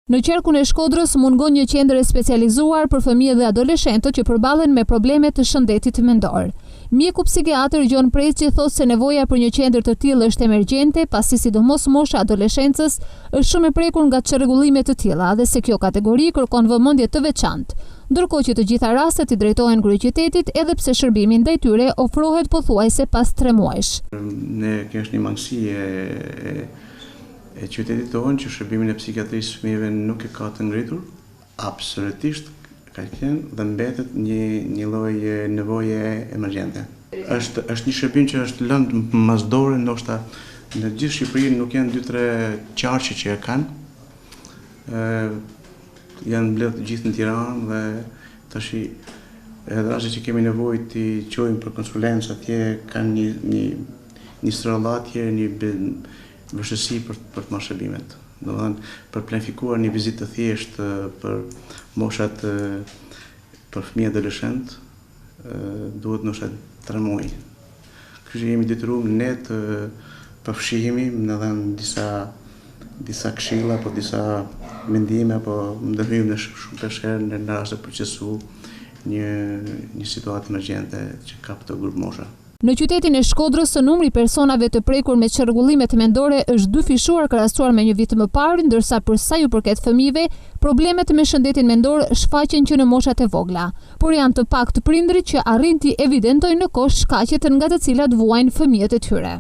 Në qarkun e Shkodrës mungon një qendër e specializuar për fëmijë dhe adoleshentët që përballen me probleme të shëndetit mendor. Mjeku psikiatër Gjon Preçi thotë se nevoja për një qendër të tillë është emergjente, pasi sidomos mosha adoleshencës është shumë e prekur nga çrregullime të tilla dhe se kjo kategori kërkon vëmendje të veçantë, ndërkohë që të gjitha rastet i drejtohen kryeqytetit edhe pse shërbimi ndaj tyre ofrohet pothuajse pas 3 muajsh. Ne kemi një mangësi e qytetit tonë që shërbimin e psikiatrisë fëmijëve nuk e ka të ngritur, absolutisht ka qenë dhe mbetet një lloj nevoje emergjente. Është një shërbim që është lënë masdore, ndoshta në gjithë Shqipërinë nuk janë 2-3 qarqe që e kanë. Janë mbledhur të gjithë në Tiranë dhe tash edhe rastet që kemi nevojë të çojmë për konsulencë atje kanë një sërallatje, një vështirësi për të marrë shërbimet. Domethënë për planifikuar një vizitë të thjeshtë për moshat për fëmijë adoleshent duhet ndoshta 3 muaj. Kështu që jemi detyruar ne të përfshihemi në disa këshilla apo disa mendime apo ndërhyjmë në shumë herë në rast të përqesu një situatë emergjente që ka këtë grup mosha. Në qytetin e Shkodrës, numri i personave të prekur me çrregullimet mendore është dyfishuar krahasuar me një vit më parë, ndërsa për sa ju përket fëmijëve, problemet me shëndetin mendor shfaqen që në moshat e vogla, por janë të paktë prindrit që arrin t'i evidentojnë në kohë shkaqet nga të cilat vuajnë fëmijët e tyre.